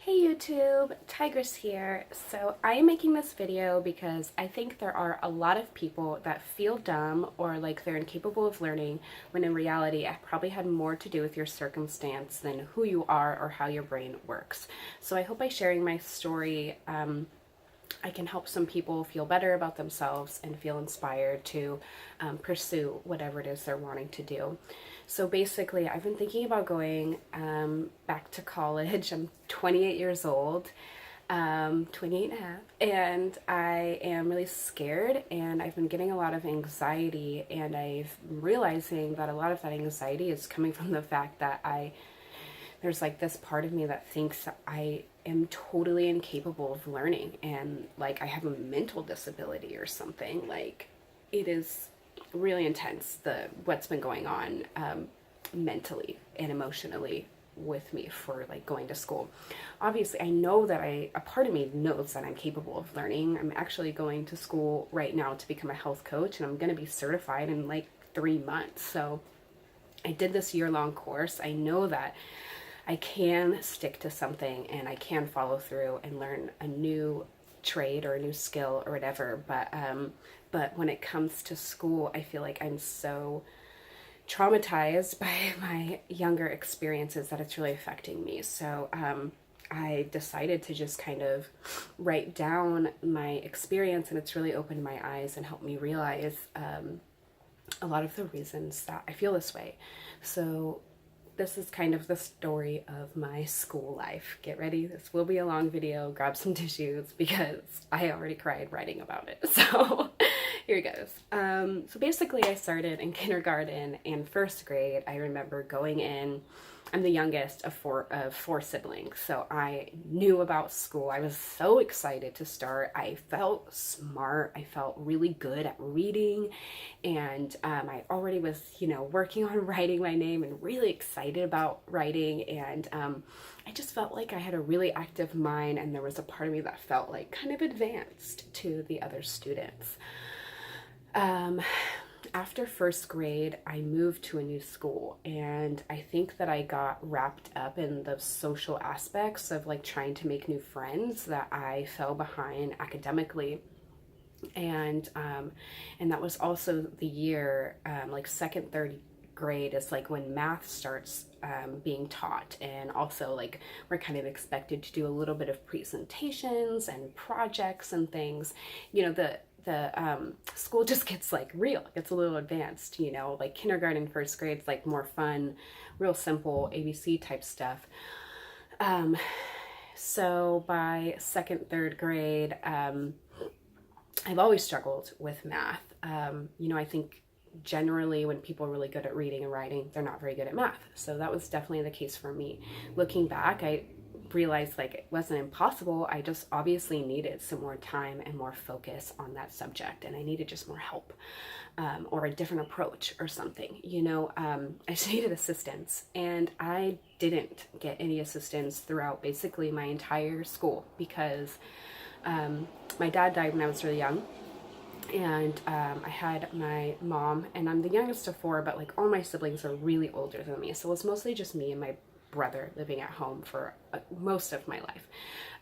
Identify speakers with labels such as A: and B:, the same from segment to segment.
A: Hey YouTube, Tigress here. So I am making this video because I think there are a lot of people that feel dumb or like they're incapable of learning when in reality it probably had more to do with your circumstance than who you are or how your brain works. So I hope by sharing my story I can help some people feel better about themselves and feel inspired to pursue whatever it is they're wanting to do. So basically, I've been thinking about going back to college. I'm 28 years old, 28 and a half, and I am really scared, and I've been getting a lot of anxiety, and I'm realizing that a lot of that anxiety is coming from the fact that there's like this part of me that thinks I am totally incapable of learning and like I have a mental disability or something. Like it is really intense, what's been going on mentally and emotionally with me for like going to school. Obviously, I know that a part of me knows that I'm capable of learning. I'm actually going to school right now to become a health coach, and I'm going to be certified in like 3 months. So I did this year-long course. I know that I can stick to something and I can follow through and learn a new trade or a new skill or whatever. But when it comes to school, I feel like I'm so traumatized by my younger experiences that it's really affecting me. So I decided to just kind of write down my experience, and it's really opened my eyes and helped me realize a lot of the reasons that I feel this way. So this is kind of the story of my school life. Get ready, this will be a long video. Grab some tissues because I already cried writing about it. So here it goes. So basically I started in kindergarten and first grade. I remember going in. I'm the youngest of four siblings, so I knew about school. I was so excited to start. I felt smart. I felt really good at reading, and I already was, working on writing my name and really excited about writing. And I just felt like I had a really active mind, and there was a part of me that felt like kind of advanced to the other students. After first grade, I moved to a new school, and I think that I got wrapped up in the social aspects of like trying to make new friends that I fell behind academically. And that was also the year, like second, third grade is like when math starts being taught, and also like we're kind of expected to do a little bit of presentations and projects and things. The school just gets like real, gets a little advanced, like kindergarten, first grade, it's like more fun, real simple ABC type stuff. So by second, third grade, I've always struggled with math. I think generally when people are really good at reading and writing, they're not very good at math. So that was definitely the case for me. Looking back, I realized like it wasn't impossible. I just obviously needed some more time and more focus on that subject, and I needed just more help or a different approach or something. I just needed assistance, and I didn't get any assistance throughout basically my entire school because my dad died when I was really young. And I had my mom, and I'm the youngest of four, but like all my siblings are really older than me. So it was mostly just me and my brother living at home for most of my life.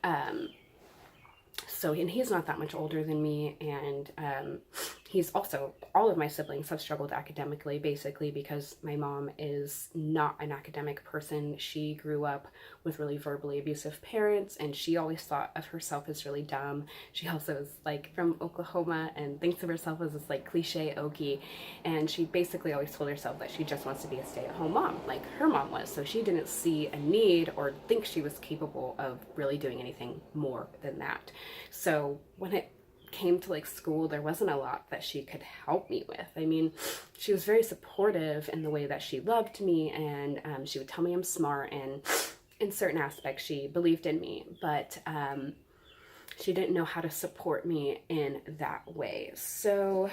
A: And he's not that much older than me, and he's also, all of my siblings have struggled academically, basically because my mom is not an academic person. She grew up with really verbally abusive parents, and she always thought of herself as really dumb. She also is like from Oklahoma and thinks of herself as this like cliche Okie, and she basically always told herself that she just wants to be a stay-at-home mom like her mom was. So she didn't see a need or think she was capable of really doing anything more than that. So when it came to like school, there wasn't a lot that she could help me with. I mean, she was very supportive in the way that she loved me, and she would tell me I'm smart, and in certain aspects she believed in me, but she didn't know how to support me in that way. So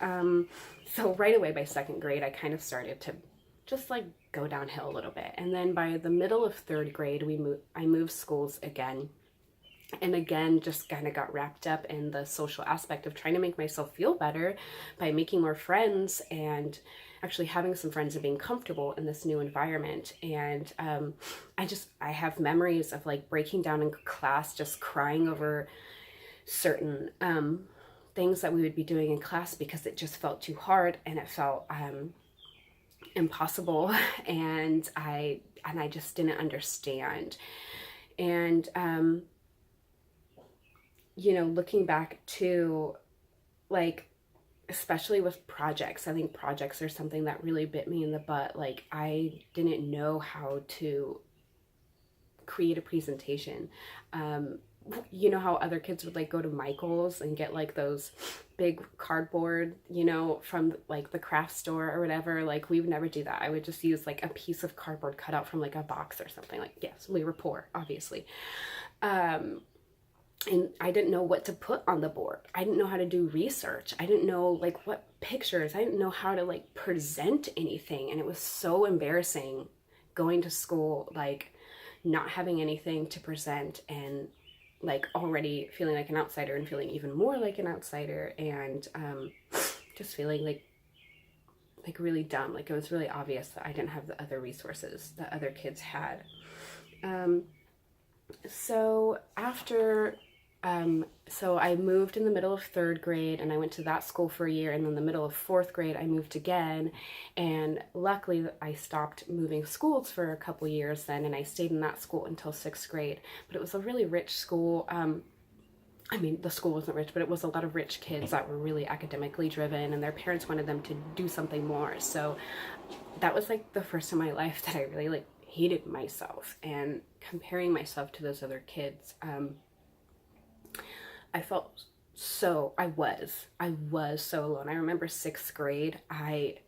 A: right away by second grade, I kind of started to just like go downhill a little bit. And then by the middle of third grade, I moved schools again. And again, just kind of got wrapped up in the social aspect of trying to make myself feel better by making more friends. And actually having some friends and being comfortable in this new environment. And I have memories of like breaking down in class, just crying over certain things that we would be doing in class because it just felt too hard and it felt impossible, and I just didn't understand. And you know, looking back to, like, especially with projects, I think projects are something that really bit me in the butt. Like, I didn't know how to create a presentation. You know how other kids would like go to Michael's and get like those big cardboard, you know, from like the craft store or whatever. Like, we would never do that. I would just use like a piece of cardboard cut out from like a box or something. Like, yes, we were poor, obviously. And I didn't know what to put on the board. I didn't know how to do research. I didn't know like what pictures. I didn't know how to like present anything. And it was so embarrassing going to school, like not having anything to present, and like already feeling like an outsider and feeling even more like an outsider, and just feeling like really dumb. Like, it was really obvious that I didn't have the other resources that other kids had. So after so I moved in the middle of third grade, and I went to that school for a year, and in the middle of fourth grade I moved again, and luckily I stopped moving schools for a couple years then, and I stayed in that school until sixth grade. But it was a really rich school. I mean, the school wasn't rich, but it was a lot of rich kids that were really academically driven, and their parents wanted them to do something more. So that was like the first time in my life that I really like hated myself, and comparing myself to those other kids. I felt so, I was so alone. I remember sixth grade, I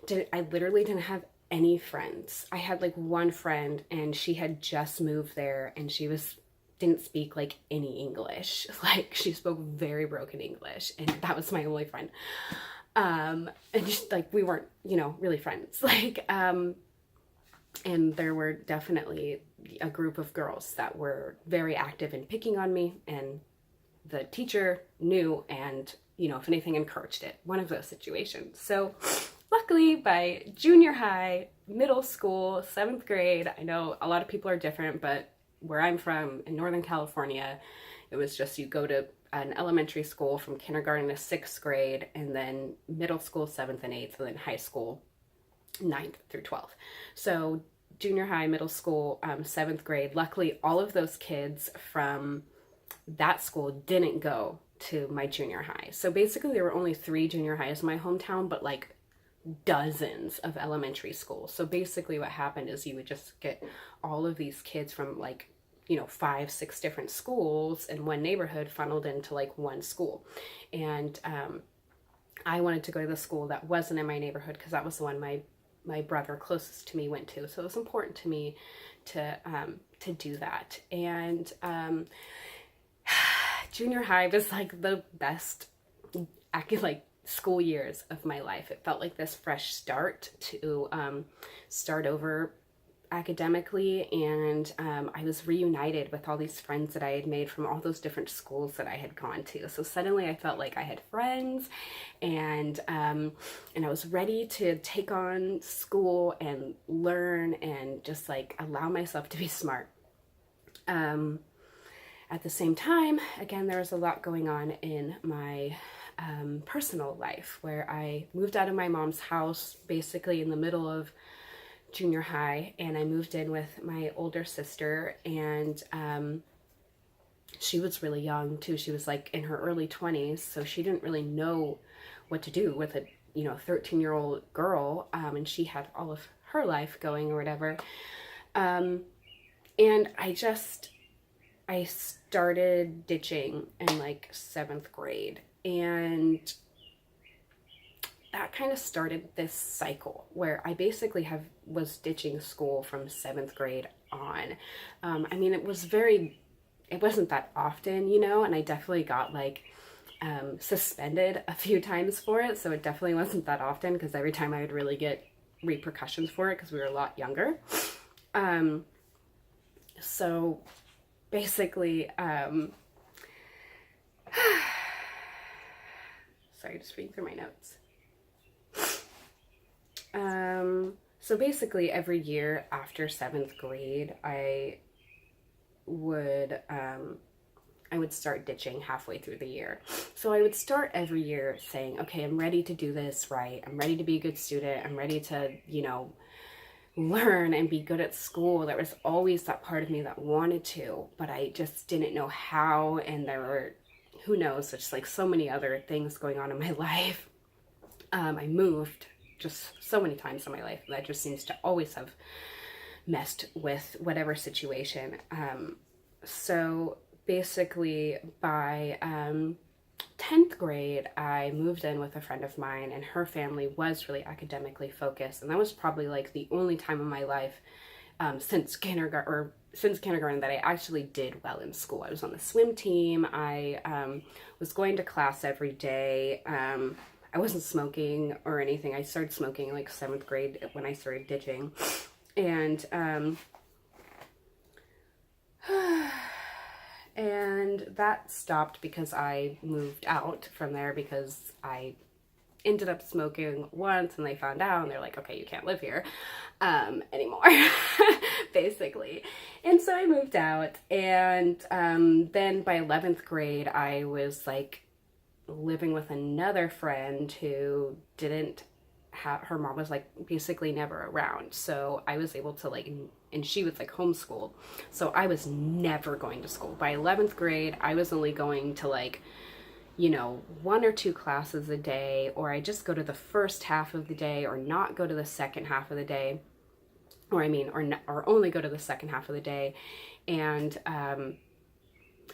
A: literally didn't have any friends. I had like one friend, and she had just moved there, and didn't speak like any English. Like, she spoke very broken English, and that was my only friend. And just like, we weren't, you know, really friends. Like, and there were definitely a group of girls that were very active in picking on me, and the teacher knew and, you know, if anything, encouraged it. One of those situations. So luckily by junior high, middle school, seventh grade, I know a lot of people are different, but where I'm from in Northern California, it was just, you go to an elementary school from kindergarten to sixth grade, and then middle school, seventh and eighth, and then high school, ninth through 12th. So junior high, middle school, seventh grade, luckily all of those kids from that school didn't go to my junior high. So basically there were only 3 junior highs in my hometown, but like dozens of elementary schools. So basically what happened is you would just get all of these kids from like, you know, 5, 6 different schools in one neighborhood funneled into like one school. And I wanted to go to the school that wasn't in my neighborhood because that was the one my brother closest to me went to. So it was important to me to do that. And junior high was like the best like school years of my life. It felt like this fresh start to start over academically, and I was reunited with all these friends that I had made from all those different schools that I had gone to. So suddenly I felt like I had friends, and I was ready to take on school and learn and just like allow myself to be smart. At the same time, again, there was a lot going on in my personal life, where I moved out of my mom's house basically in the middle of junior high, and I moved in with my older sister, and she was really young too. She was like in her early 20s, so she didn't really know what to do with a, you know, 13-year-old girl, and she had all of her life going or whatever. And I started ditching in like 7th grade, and that kind of started this cycle where I basically was ditching school from 7th grade on. I mean, it wasn't that often, you know, and I definitely got like suspended a few times for it, so it definitely wasn't that often, because every time I would really get repercussions for it because we were a lot younger. So basically, sorry, just reading through my notes. So basically every year after 7th grade, would um, I would start ditching halfway through the year. So I would start every year saying, okay, I'm ready to do this right. I'm ready to be a good student. I'm ready to, learn and be good at school. There was always that part of me that wanted to, but I just didn't know how. And there were, who knows, there's like so many other things going on in my life. I moved just so many times in my life. That just seems to always have messed with whatever situation. So basically by 10th grade, I moved in with a friend of mine, and her family was really academically focused. And that was probably like the only time in my life since kindergarten that I actually did well in school. I was on the swim team. I was going to class every day. I wasn't smoking or anything. I started smoking in like 7th grade when I started ditching. And and that stopped because I moved out from there because I ended up smoking once and they found out and they're like, okay, you can't live here anymore, basically. And so I moved out, and then by 11th grade, I was like living with another friend who didn't have, her mom was like basically never around. So I was able to like, and she was like homeschooled. So I was never going to school. By 11th grade, I was only going to like, 1 or 2 classes a day, or I just go to the first half of the day or not go to the second half of the day. Or only go to the second half of the day. And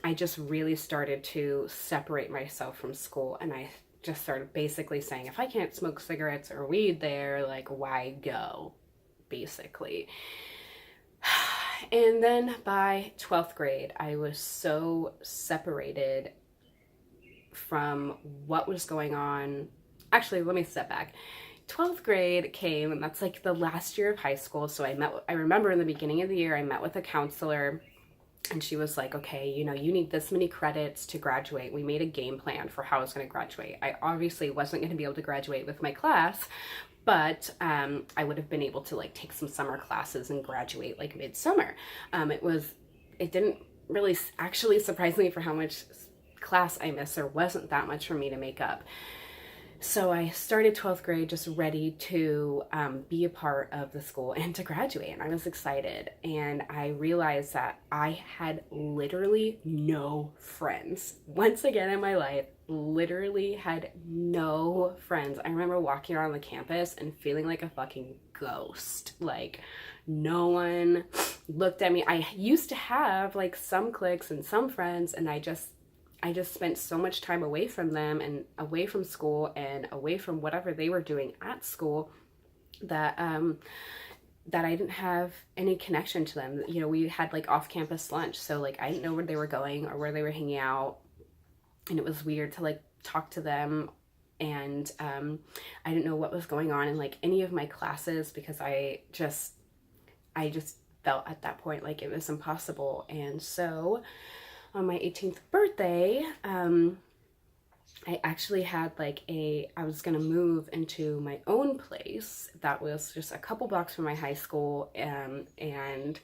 A: I just really started to separate myself from school, and I just started basically saying, if I can't smoke cigarettes or weed there, like, why go, basically. And then by 12th grade, I was so separated from what was going on. Actually, let me step back. 12th grade came, and that's like the last year of high school. So I remember in the beginning of the year, I met with a counselor, and she was like, okay, you need this many credits to graduate. We made a game plan for how I was going to graduate. I obviously wasn't going to be able to graduate with my class, but I would have been able to like take some summer classes and graduate like midsummer. It didn't really actually surprise me for how much class I missed. There wasn't that much for me to make up. So I started 12th grade just ready to be a part of the school and to graduate, and I was excited. And I realized that I had literally no friends. Once again in my life, literally had no friends. I remember walking around the campus and feeling like a fucking ghost. Like, no one looked at me. I used to have like some cliques and some friends, and I just spent so much time away from them and away from school and away from whatever they were doing at school that that I didn't have any connection to them. We had like off-campus lunch, so like I didn't know where they were going or where they were hanging out, and it was weird to like talk to them. And I didn't know what was going on in like any of my classes because I just felt at that point like it was impossible. And so on my 18th birthday, I actually had I was gonna move into my own place that was just a couple blocks from my high school, and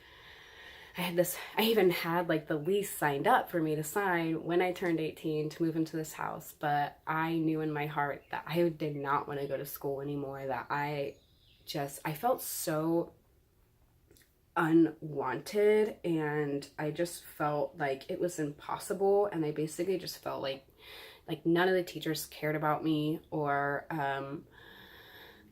A: I even had like the lease signed up for me to sign when I turned 18 to move into this house. But I knew in my heart that I did not want to go to school anymore, that I felt so unwanted, and I just felt like it was impossible. And I basically just felt like none of the teachers cared about me, or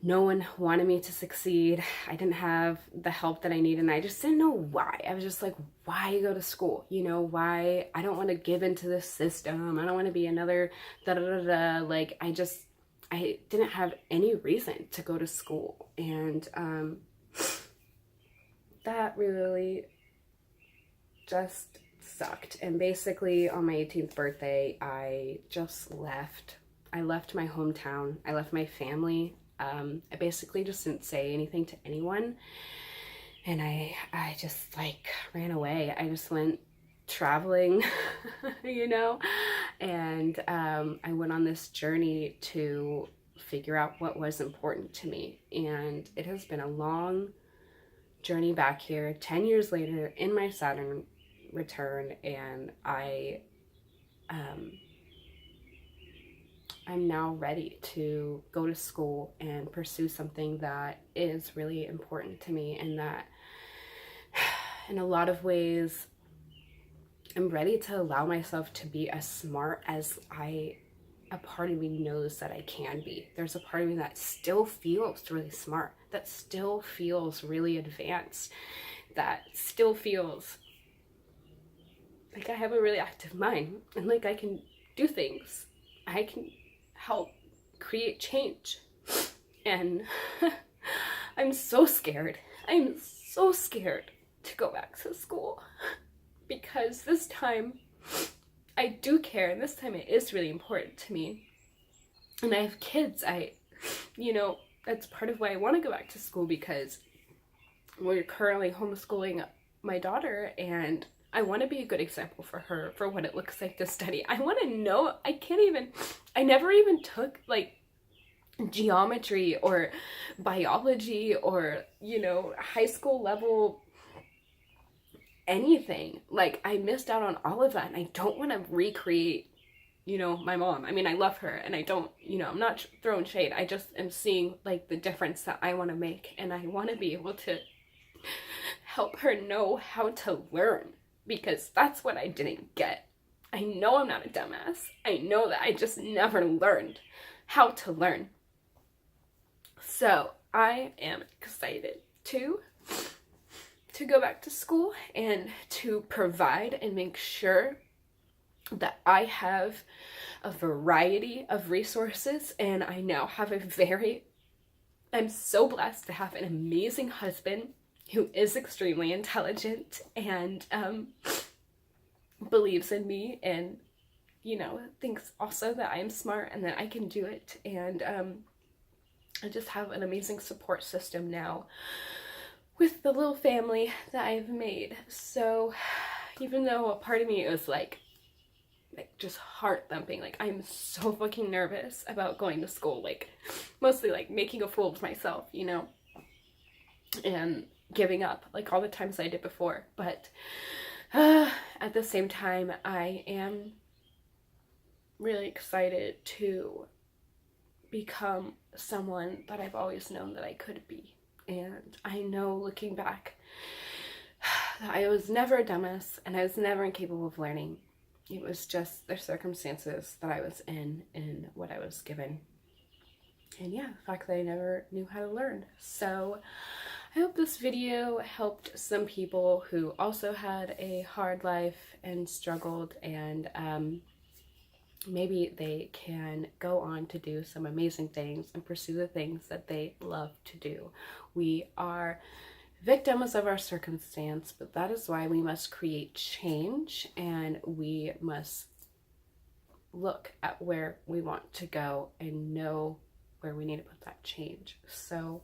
A: no one wanted me to succeed. I didn't have the help that I needed, and I just didn't know why. I was just like, why go to school? Why? I don't want to give into this system. I don't want to be another da-da-da-da. Like, I didn't have any reason to go to school. And that really just sucked. And basically on my 18th birthday, I just left. I left my hometown. I left my family. I basically just didn't say anything to anyone. And I just ran away. I just went traveling, and I went on this journey to figure out what was important to me. And it has been a long journey back here 10 years later in my Saturn return, and I'm now ready to go to school and pursue something that is really important to me, and that in a lot of ways I'm ready to allow myself to be as smart as a part of me knows that I can be. There's a part of me that still feels really smart, that still feels really advanced, that still feels like I have a really active mind, and like I can do things. I can help create change. And I'm so scared. I'm so scared to go back to school, because this time I do care, and this time it is really important to me. And I have kids. That's part of why I want to go back to school, because we're currently homeschooling my daughter, and I want to be a good example for her, for what it looks like to study. I want to know, I never even took like geometry or biology or, high school level anything. Like, I missed out on all of that, and I don't want to recreate, my mom. I mean, I love her, and I don't, I'm not throwing shade. I just am seeing like the difference that I want to make, and I want to be able to help her know how to learn, because that's what I didn't get. I know I'm not a dumbass. I know that I just never learned how to learn. So I am excited to go back to school and to provide and make sure that I have a variety of resources. And I now have I'm so blessed to have an amazing husband who is extremely intelligent and believes in me, and thinks also that I'm smart and that I can do it. And I just have an amazing support system now with the little family that I've made. So even though a part of me is like just heart thumping, like I'm so fucking nervous about going to school, like mostly like making a fool of myself, and giving up like all the times I did before. But at the same time, I am really excited to become someone that I've always known that I could be. And I know, looking back, that I was never a dumbass, and I was never incapable of learning. It was just the circumstances that I was in and what I was given. And yeah, the fact that I never knew how to learn. So I hope this video helped some people who also had a hard life and struggled, and maybe they can go on to do some amazing things and pursue the things that they love to do. We are victims of our circumstance, but that is why we must create change, and we must look at where we want to go and know where we need to put that change. So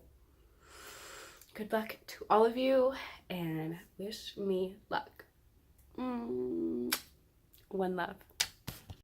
A: good luck to all of you, and wish me luck. One love.